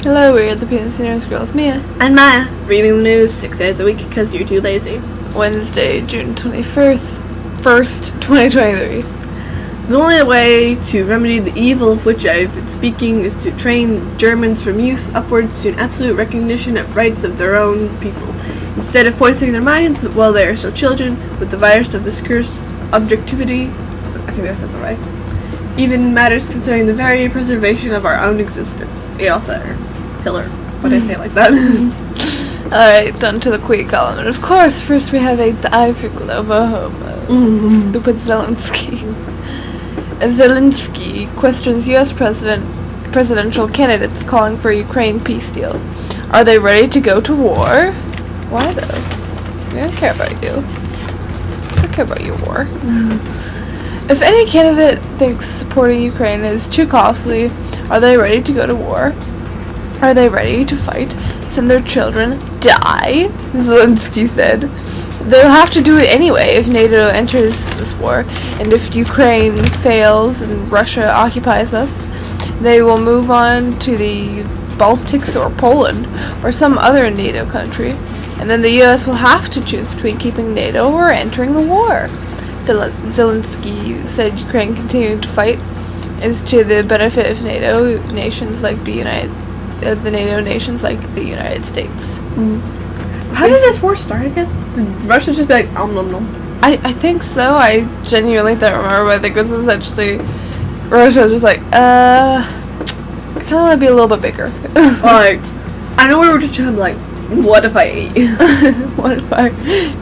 Hello, we're the PNC Newsgirls, Mia and Maya, reading the news 6 days a week because you're too lazy. Wednesday, June 1st, 2023. The only way to remedy the evil of which I've been speaking is to train Germans from youth upwards to an absolute recognition of rights of their own people, instead of poisoning their minds while they are still children with the virus of this cursed objectivity. I think that sounds right. Even matters concerning the very preservation of our own existence. Adolf Hitler. Why did I say it like that? Alright, done to the quick column. And of course, first we have a diaper global homo. Stupid Zelensky. Zelensky questions U.S. presidential candidates calling for a Ukraine peace deal. Are they ready to go to war? Why though? We don't care about you. I don't care about your war. If any candidate thinks supporting Ukraine is too costly, are they ready to go to war? Are they ready to fight? Send their children die? Zelensky said. They'll have to do it anyway if NATO enters this war, and if Ukraine fails and Russia occupies us, they will move on to the Baltics or Poland or some other NATO country, and then the US will have to choose between keeping NATO or entering the war. Zelensky said Ukraine continuing to fight is to the benefit of NATO nations like the United States. How did this war start again? Did Russia just be like, nom nom? I think so. I genuinely don't remember, but I think this is essentially Russia was just like, I kind of want to be a little bit bigger. Like, I know we were just trying to be like, what if I ate you? What if I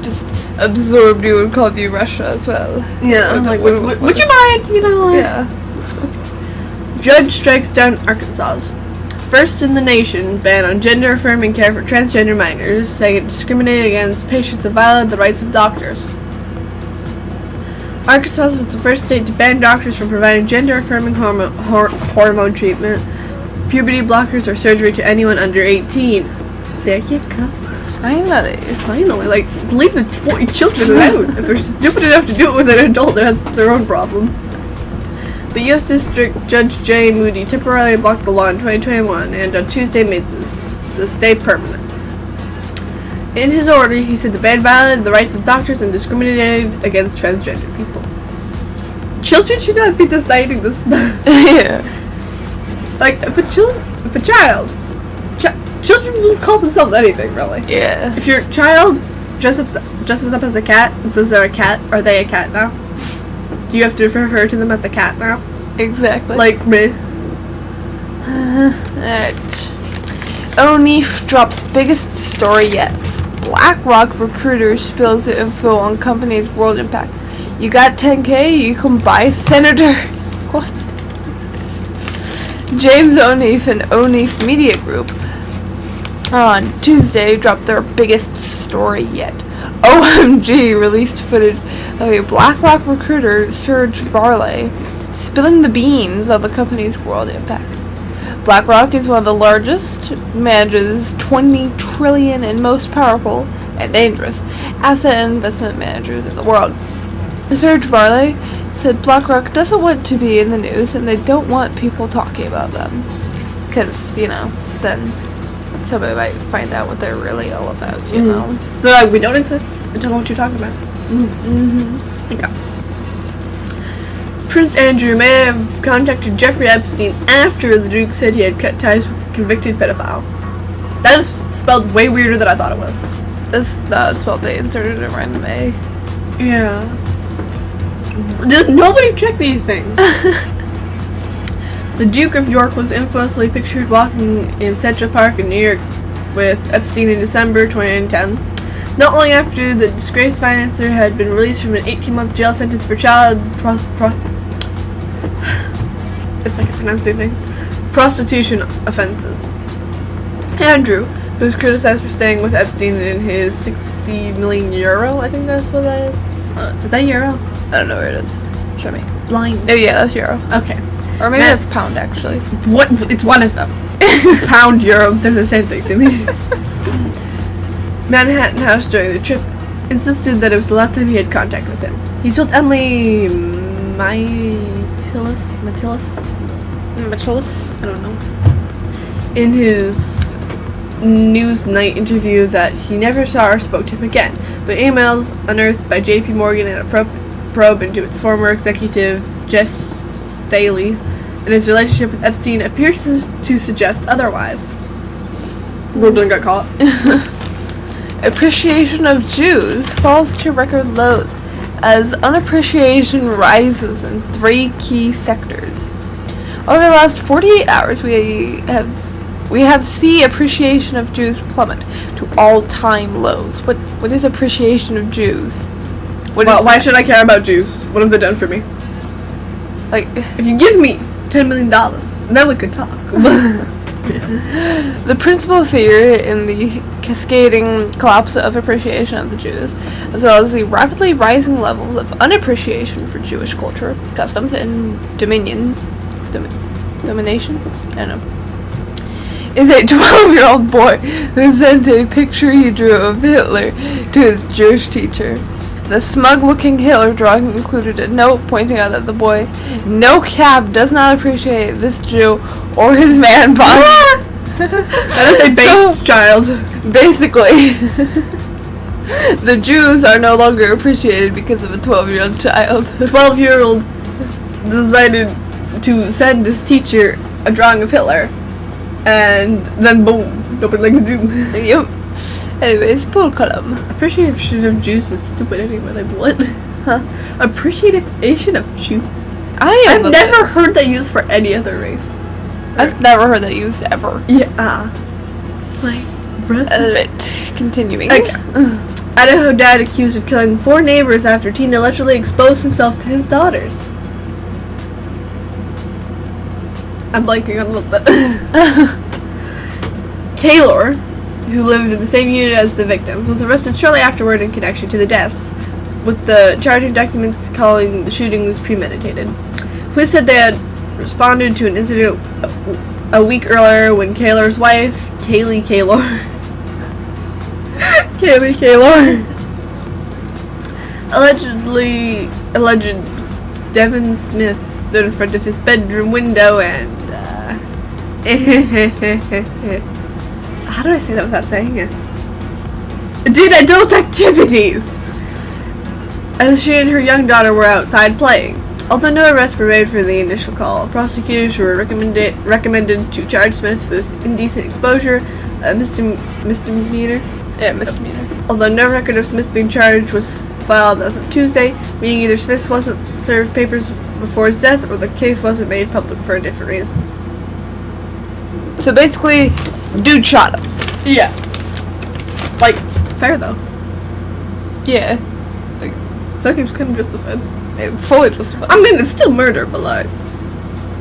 just absorbed you and called you Russia as well? Yeah, like, would you mind? You know, like. Yeah. Judge strikes down Arkansas. First in the nation ban on gender-affirming care for transgender minors, saying it discriminated against patients and violated the rights of doctors. Arkansas was the first state to ban doctors from providing gender-affirming hormone treatment, puberty blockers, or surgery to anyone under 18. There you go. Finally, like, leave the children alone. If they're stupid enough to do it with an adult, that's their own problem. The U.S. District Judge J. Moody temporarily blocked the law in 2021 and on Tuesday made the stay permanent. In his order, he said the ban violated the rights of doctors and discriminated against transgender people. Children should not be deciding this stuff. Yeah. Like, if a child, children will call themselves anything, really. Yeah. If your child dresses up as a cat and says they're a cat, are they a cat now? Do you have to refer to them as a cat now? Exactly. Like me. Alright. O'Neif drops biggest story yet. BlackRock recruiter spills the info on company's world impact. You got 10K, you can buy Senator. What? James O'Neif and O'Neif Media Group on Tuesday dropped their biggest story yet. OMG released footage of a BlackRock recruiter, Serge Varley, spilling the beans on the company's world impact. BlackRock is one of the largest, manages $20 trillion and most powerful and dangerous asset investment managers in the world. Serge Varley said BlackRock doesn't want to be in the news and they don't want people talking about them. Because, then somebody might find out what they're really all about, you know? They're like, we don't exist. I don't know what you're talking about. Okay. Prince Andrew may have contacted Jeffrey Epstein after the Duke said he had cut ties with a convicted pedophile. That is spelled way weirder than I thought it was. It's not spelled, they inserted a random A. Yeah. Nobody checked these things. The Duke of York was infamously pictured walking in Central Park in New York with Epstein in December 2010. Not long after the disgraced financer had been released from an 18-month jail sentence for child it's like pronouncing things. Prostitution offenses. Andrew, who was criticized for staying with Epstein in his 60 million euro, I think that's what that is. Is that euro? I don't know where it is. Show me. Blind. Oh yeah, that's euro. Okay. Or maybe that's pound, actually. What? It's one of them. Pound, euro, they're the same thing to me. Manhattan House during the trip insisted that it was the last time he had contact with him. He told Emily Matillis? I don't know. in his Newsnight interview that he never saw or spoke to him again, but emails unearthed by J.P. Morgan and a probe into its former executive, Jess Staley, and his relationship with Epstein appears to suggest otherwise. Gordon got caught. Appreciation of Jews falls to record lows as unappreciation rises in 3 key sectors. Over the last 48 hours, we have seen appreciation of Jews plummet to all-time lows. What is appreciation of Jews? Why should I care about Jews? What have they done for me? Like, if you give me $10 million, then we could talk. The principal figure in the cascading collapse of appreciation of the Jews, as well as the rapidly rising levels of unappreciation for Jewish culture, customs, and domination, I don't know, is a 12-year-old boy who sent a picture he drew of Hitler to his Jewish teacher. The smug-looking Hitler drawing included a note pointing out that the boy, no cap, does not appreciate this Jew or his man body. That is a base child. Basically, the Jews are no longer appreciated because of a 12-year-old child. The 12-year-old decided to send his teacher a drawing of Hitler, and then boom, nobody likes Jews. Yep. Anyways, pull column. Appreciation of Jews is stupid anyway. Like what? Huh? Appreciation of Jews. I've never heard that used for any other race. I've never heard that used ever. Yeah. Like, Right, continuing. Like, Idaho dad accused of killing 4 neighbors after teen allegedly exposed himself to his daughters. I'm blanking on what the... Kaylor, who lived in the same unit as the victims, was arrested shortly afterward in connection to the deaths, with the charging documents calling the shootings premeditated. Police said they had responded to an incident a week earlier when Kaylor's wife, Kaylee Kaylor, alleged Devin Smith stood in front of his bedroom window and how do I say that without saying it? Did adult activities as she and her young daughter were outside playing. Although no arrests were made for the initial call, prosecutors were recommended to charge Smith with indecent exposure, a misdemeanor. Yeah, misdemeanor. Although no record of Smith being charged was filed as of Tuesday, meaning either Smith wasn't served papers before his death or the case wasn't made public for a different reason. So basically, dude shot him. Yeah. Like, fair though. Yeah. Like, that seems kind of justified. Fully justified. I mean, it's still murder, but like...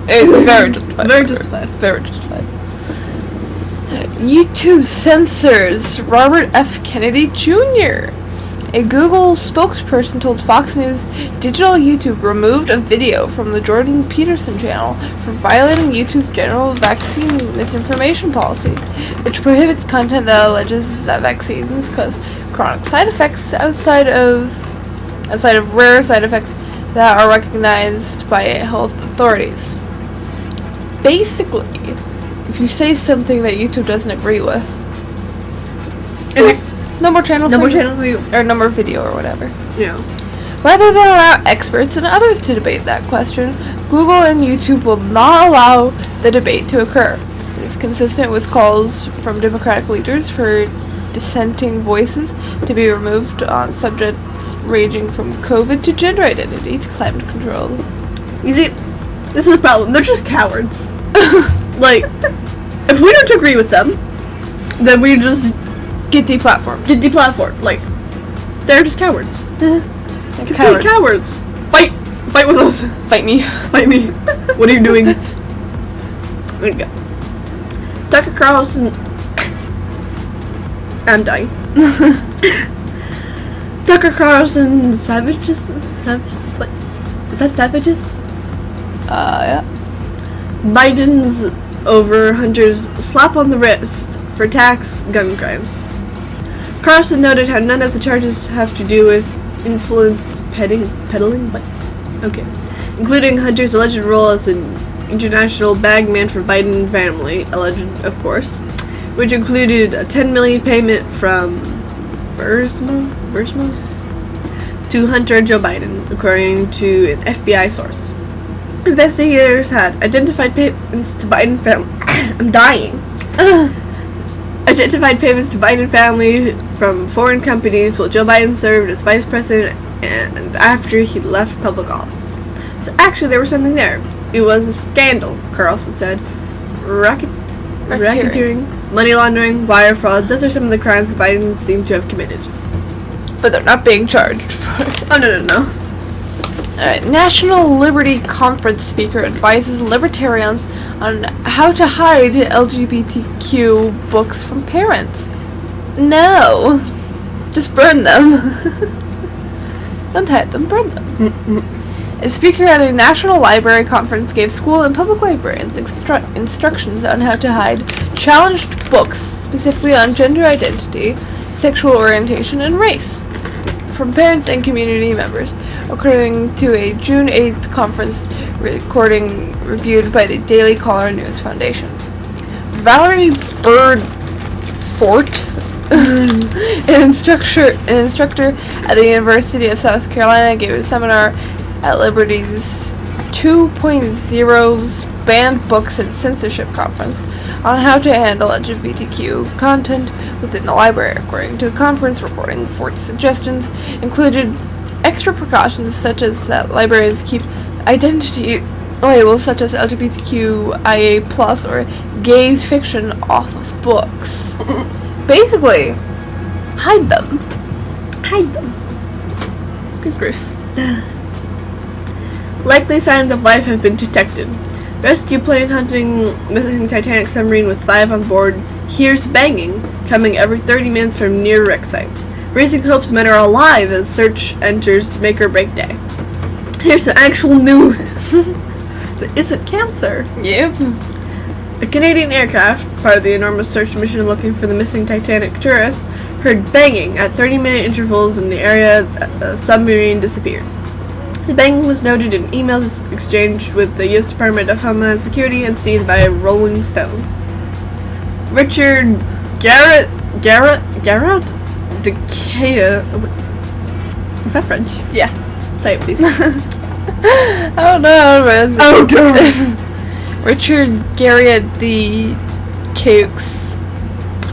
It's very justified. Very justified. Very justified. YouTube censors Robert F. Kennedy Jr. A Google spokesperson told Fox News Digital YouTube removed a video from the Jordan Peterson channel for violating YouTube's general vaccine misinformation policy, which prohibits content that alleges that vaccines cause chronic side effects outside of rare side effects that are recognized by health authorities. Basically, if you say something that YouTube doesn't agree with, no more channel for you. Or no more video or whatever. Yeah. Rather than allow experts and others to debate that question, Google and YouTube will not allow the debate to occur. It is consistent with calls from Democratic leaders for dissenting voices to be removed on subjects ranging from COVID to gender identity to climate control. You see, this is a problem. They're just cowards. Like, if we don't agree with them, then we just get deplatformed. Like, they're just cowards. Cowards. Cowards. Fight with us. Fight me. Fight me. What are you doing? Okay. Tucker Carlson. I'm dying. Tucker Carlson savages? What? Is that savages? Yeah. Biden's over Hunter's slap on the wrist for tax gun crimes. Carlson noted how none of the charges have to do with influence peddling? What? Okay. Including Hunter's alleged role as an international bagman for Biden family, alleged, of course, which included a $10 million payment from Burisma to Hunter and Joe Biden, according to an FBI source. Investigators had identified payments to Biden family. I'm dying. Identified payments to Biden family from foreign companies while Joe Biden served as vice president and after he left public office. So actually, there was something there. It was a scandal, Carlson said. Racketeering, money laundering, wire fraud. Those are some of the crimes that Biden seemed to have committed. But they're not being charged for it. Oh, no. Alright, National Liberty Conference speaker advises libertarians on how to hide LGBTQ books from parents. No. Just burn them. Don't hide them, burn them. A speaker at a national library conference gave school and public librarians instructions on how to hide challenged books, specifically on gender identity, sexual orientation, and race, from parents and community members, according to a June 8th conference recording reviewed by the Daily Caller News Foundation. Valerie Bird-Fort, an instructor at the University of South Carolina, gave a seminar at Liberty's 2.0's Banned Books and Censorship Conference on how to handle LGBTQ content within the library. According to the conference recording, Fort's suggestions included extra precautions such as that librarians keep identity labels such as LGBTQIA+ or gays fiction off of books. Basically, hide them. Good grief. Likely signs of life have been detected. Rescue plane hunting missing Titanic submarine with 5 on board. Hears banging coming every 30 minutes from near wreck site. Raising hopes men are alive as search enters make or break day. Here's some actual news. That isn't cancer. Yep. A Canadian aircraft, part of the enormous search mission looking for the missing Titanic tourists, heard banging at 30-minute intervals in the area a submarine disappeared. The banging was noted in emails exchanged with the U.S. Department of Homeland Security and seen by Rolling Stone. Richard Garrett Decaia. Is that French? Yeah. Say it, please. I don't know, man. Oh, God. Richard Garriott the Cakes,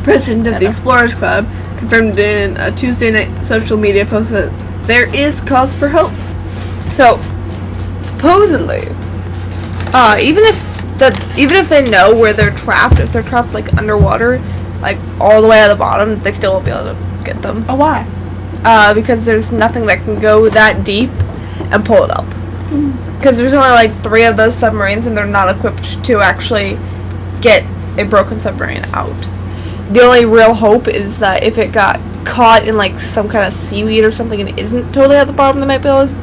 president of the Explorers Club, confirmed in a Tuesday night social media post that there is cause for hope. So, supposedly, even if they know where they're trapped, if they're trapped like underwater, like all the way at the bottom, they still won't be able to get them. Oh, why? Because there's nothing that can go that deep and pull it up. Because there's only like 3 of those submarines, and they're not equipped to actually get a broken submarine out. The only real hope is that if it got caught in like some kind of seaweed or something and isn't totally at the bottom, they might be able to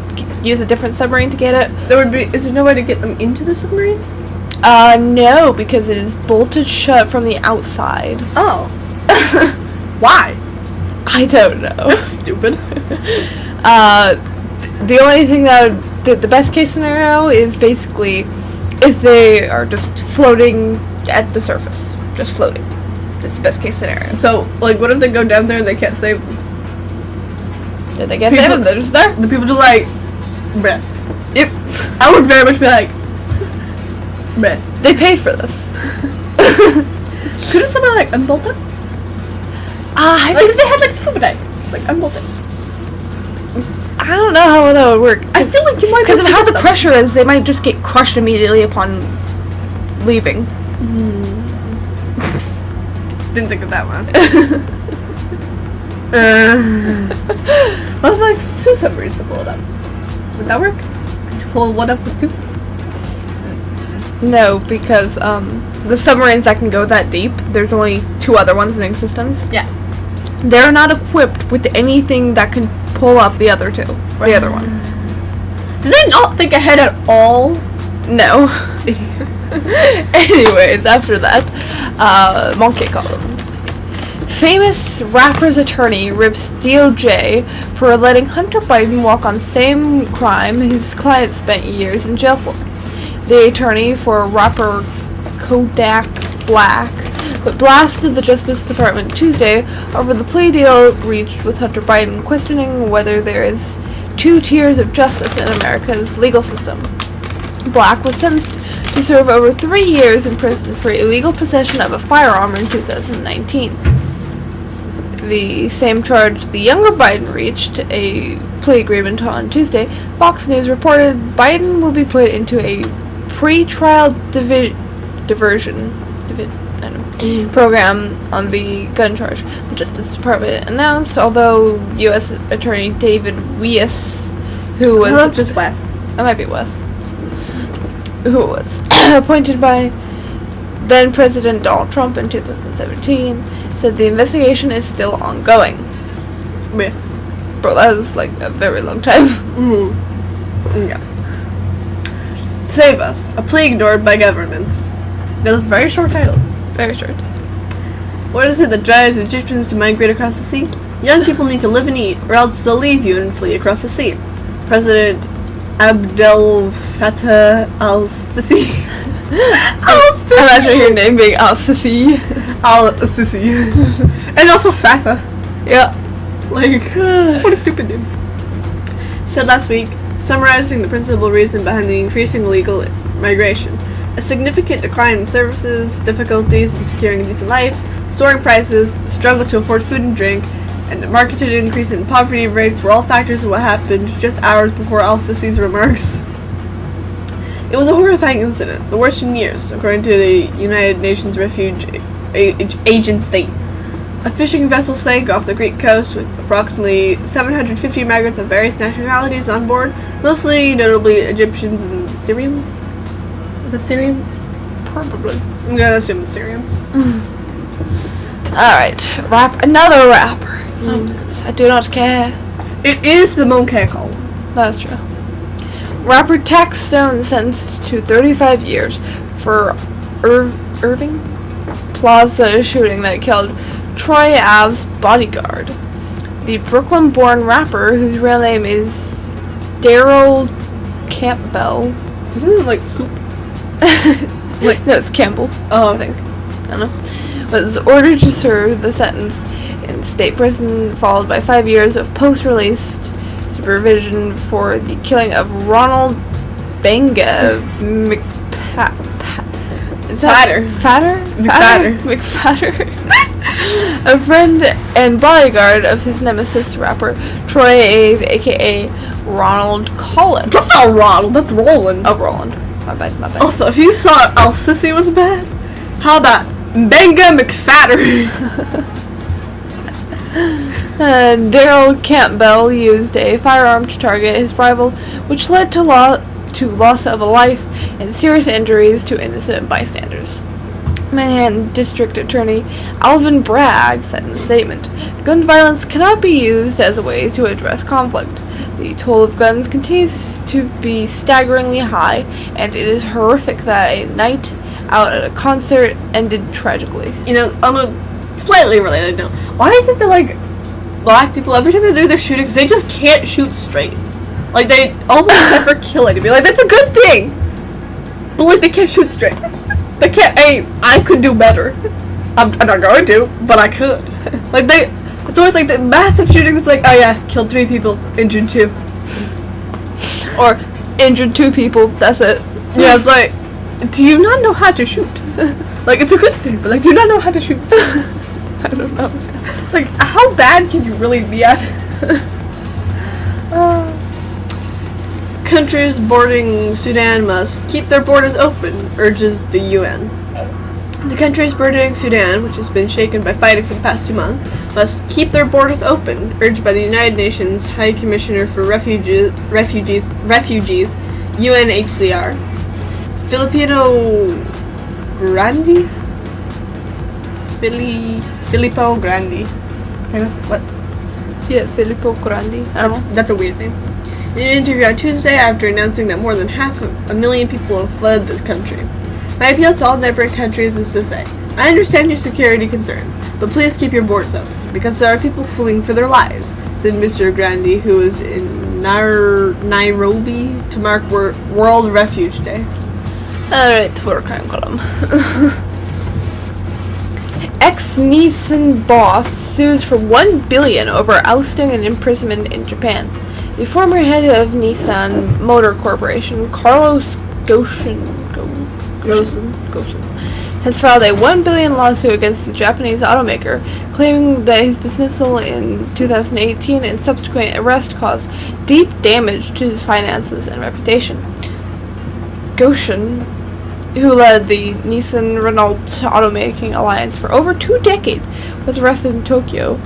use a different submarine to get it. Is there no way to get them into the submarine? No, because it is bolted shut from the outside. Oh. Why? I don't know. That's stupid. The only thing that the best case scenario is basically if they are just floating at the surface. Just floating. That's the best case scenario. So, like, what if they go down there and they can't save them? Did they get them? They're just there. The people just like, bruh. Yep. I would very much be like, bruh. They pay for this. Couldn't somebody like unbolt it? I think if they had like scuba divers, like unbolt it. I don't know how that would work. I feel like you might, because of how the pressure is, they might just get crushed immediately upon leaving. Didn't think of that one. What if like 2 submarines to pull it up? Would that work? Could you pull one up with 2? No, because the submarines that can go that deep, there's only 2 other ones in existence. Yeah. They're not equipped with anything that can pull up the other 2. Or the other one. Do they not think ahead at all? No. Anyways, after that, Monkey column. Famous rapper's attorney rips DOJ for letting Hunter Biden walk on same crime his client spent years in jail for. the attorney for rapper Kodak Black, but blasted the Justice Department Tuesday over the plea deal reached with Hunter Biden, questioning whether there is two tiers of justice in America's legal system. Black was sentenced to serve over 3 years in prison for illegal possession of a firearm in 2019. The same charge the younger Biden reached a plea agreement on Tuesday. Fox News reported Biden will be put into a pre-trial diversion program on the gun charge, the Justice Department announced, although U.S. Attorney David Weiss, who was... No, just Wes. It might be Wes. Who was appointed by then-President Donald Trump in 2017, said the investigation is still ongoing. Yeah. Bro, that was like a very long time. Mm-hmm. Yeah. Save Us, a plea ignored by governments. That's a very short title. Very short. What is it that drives Egyptians to migrate across the sea? Young people need to live and eat, or else they'll leave you and flee across the sea. President Abdel Fattah al-Sisi. I'm actually your name being al-Sisi. Al-Sisi. And also Fattah. Yeah. Like, what a stupid name. Said last week, summarizing the principal reason behind the increasing illegal migration. A significant decline in services, difficulties in securing a decent life, soaring prices, the struggle to afford food and drink, and a marketed increase in poverty rates were all factors of what happened just hours before al-Sisi's remarks. It was a horrifying incident, the worst in years, according to the United Nations Refuge Agency. A fishing vessel sank off the Greek coast with approximately 750 migrants of various nationalities on board, mostly notably Egyptians and Syrians. Is it Syrians? Probably. I'm gonna assume it's Syrians. Alright, another rapper. Oh my goodness, I do not care. It is the Monkey Call. That's true. Rapper Tax Stone sentenced to 35 years for Irving Plaza shooting that killed Troy Ave's bodyguard. The Brooklyn-born rapper, whose real name is Daryl Campbell. Isn't it like soup? No, it's Campbell. Oh, I think. I don't know. Was ordered to serve the sentence in state prison, followed by 5 years of post-release supervision for the killing of Ronald Benga McFatter, a friend and bodyguard of his nemesis rapper Troy Ave, aka Ronald Collins. That's not Ronald, that's Roland. Oh, Roland. My bad. Also, if you thought al-Sisi was bad, how about Benga McFatter? Daryl Campbell used a firearm to target his rival, which led to loss of a life and serious injuries to innocent bystanders. Manhattan District Attorney Alvin Bragg said in a statement, "Gun violence cannot be used as a way to address conflict. The toll of guns continues to be staggeringly high, and it is horrific that a night out at a concert ended tragically." You know, on a slightly related note, why is it that, like, black people, every time they do their shootings, they just can't shoot straight? Like, they almost never kill anybody. Like, that's a good thing! But, like, they can't shoot straight. They can't aim. I could do better. I'm not going to, but I could. Like, it's always like the massive shootings, it's like, oh yeah, killed 3 people, injured 2. Or, injured 2 people, that's it. Yeah, it's like, do you not know how to shoot? Like, it's a good thing, but, like, do you not know how to shoot? I don't know. Like, how bad can you really be at? Countries bordering Sudan must keep their borders open, urges the UN. The countries bordering Sudan, which has been shaken by fighting for the past 2 months, must keep their borders open, urged by the United Nations High Commissioner for Refugees, UNHCR. Filippo Grandi. What? Yeah, Filippo Grandi. I don't know. That's a weird name. In an interview on Tuesday, after announcing that more than 500,000 people have fled the country. My appeal to all neighboring countries is to say, I understand your security concerns, but please keep your borders open, because there are people fleeing for their lives, said Mr. Grandi, who was in Nairobi to mark World Refuge Day. Alright, we're crime column. Ex-Nissan boss sues for $1 billion over ousting and imprisonment in Japan. The former head of Nissan Motor Corporation, Carlos Ghosn, has filed a $1 billion lawsuit against the Japanese automaker, claiming that his dismissal in 2018 and subsequent arrest caused deep damage to his finances and reputation. Ghosn, who led the Nissan-Renault automaking alliance for over 2 decades, was arrested in Tokyo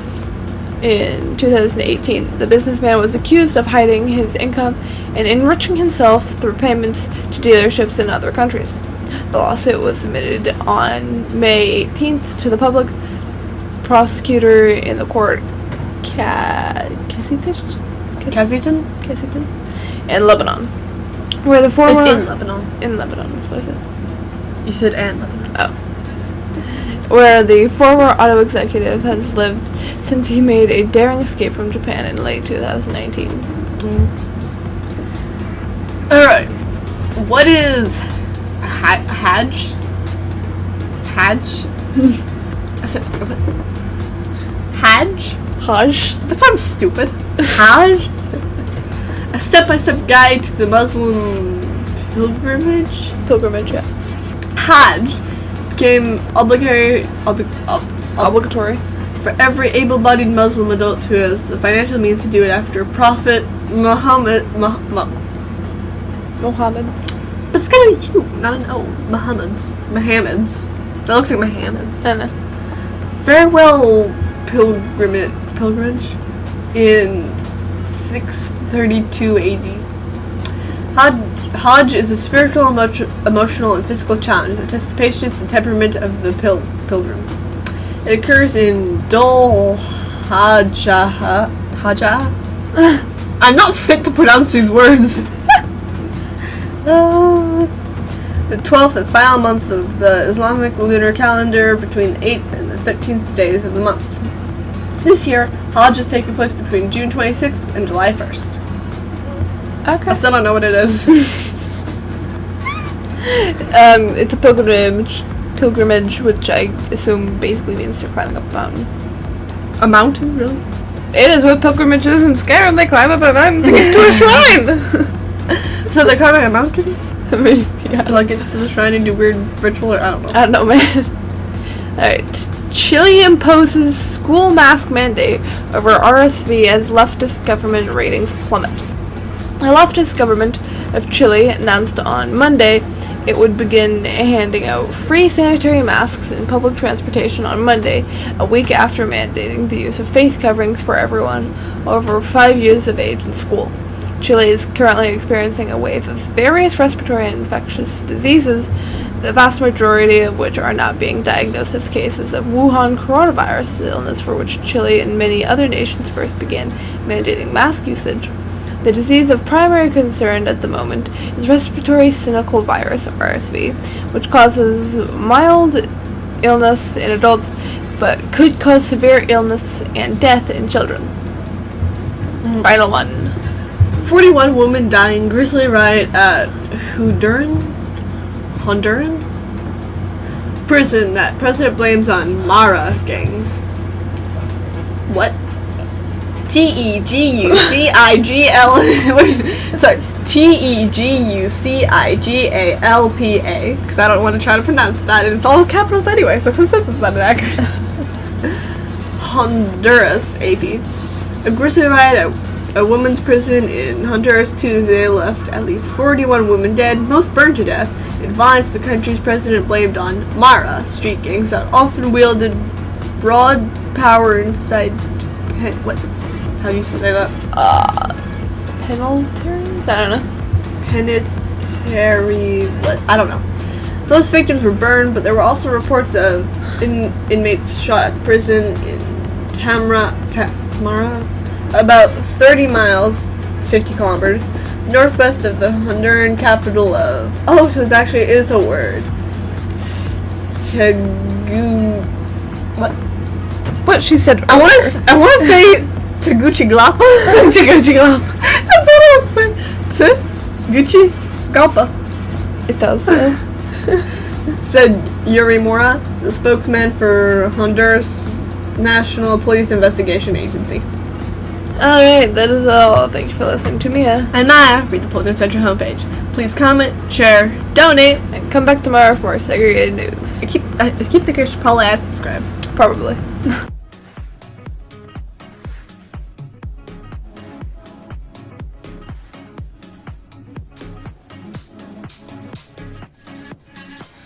in 2018. The businessman was accused of hiding his income and enriching himself through payments to dealerships in other countries. The lawsuit was submitted on May 18th to the public prosecutor in the court Kazityn in Lebanon, where the former... It's in Lebanon. In Lebanon, that's what I said. You said and Lebanon. Oh. Where the former auto executive has lived since he made a daring escape from Japan in late 2019. Alright. What is Hajj? Hajj? I said what? Hajj? That sounds stupid. Hajj? A step-by-step guide to the Muslim pilgrimage? Pilgrimage, yeah. Hajj became obligatory for every able-bodied Muslim adult who has the financial means to do it after Prophet Muhammad's. But it's kind of cute, not an O. Muhammad's. That looks like Muhammad's. I know. Farewell pilgrimage in 632 AD. Hajj is a spiritual, emotional, and physical challenge that tests the patience and temperament of the pilgrim. It occurs in Dhul Hajjah. I'm not fit to pronounce these words. The 12th and final month of the Islamic lunar calendar, between the 8th and the 13th days of the month. This year, Hajj is taking place between June 26th and July 1st. Okay. I still don't know what it is. It's a pilgrimage, which I assume basically means they're climbing up a mountain. A mountain, really? It is what pilgrimages in Skyrim, they climb up a mountain to get to a shrine! So they're climbing a mountain? I mean, yeah. To get to the shrine and do weird ritual, or I don't know. I don't know, man. Alright. Chile imposes school mask mandate over RSV as leftist government ratings plummet. The leftist government of Chile announced on Monday it would begin handing out free sanitary masks in public transportation on Monday, a week after mandating the use of face coverings for everyone over 5 years of age in school. Chile is currently experiencing a wave of various respiratory and infectious diseases, the vast majority of which are not being diagnosed as cases of Wuhan coronavirus, the illness for which Chile and many other nations first began mandating mask usage. The disease of primary concern at the moment is respiratory syncytial virus, RSV, which causes mild illness in adults but could cause severe illness and death in children. Final one. 41 women die in grisly riot at Honduran prison that president blames on Mara gangs. What? Tegucigal. Sorry. Tegucigalpa. Because I don't want to try to pronounce that, and it's all capitals anyway, so who says it's not accurate? Honduras, AP. A grisly riot at a women's prison in Honduras Tuesday left at least 41 women dead, most burned to death, and violence the country's president blamed on Mara, street gangs that often wielded broad power inside. What? How do you say that? Penalties? I don't know. Penitentiary. What? I don't know. Those victims were burned, but there were also reports of inmates shot at the prison in Tamara, about 30 miles, 50 kilometers, northwest of the Honduran capital of... Oh, so it actually is a word. What? What she said I want to say Tegucigalpa. Tegucigalpa. Tegucigalpa. It does. It does. Said Yuri Mora, the spokesman for Honduras National Police Investigation Agency. Alright, that is all. Thank you for listening to Mia. And Maya, read the Portland Central homepage. Please comment, share, donate, And come back tomorrow for more segregated news. I keep thinking I should probably add subscribe. Probably.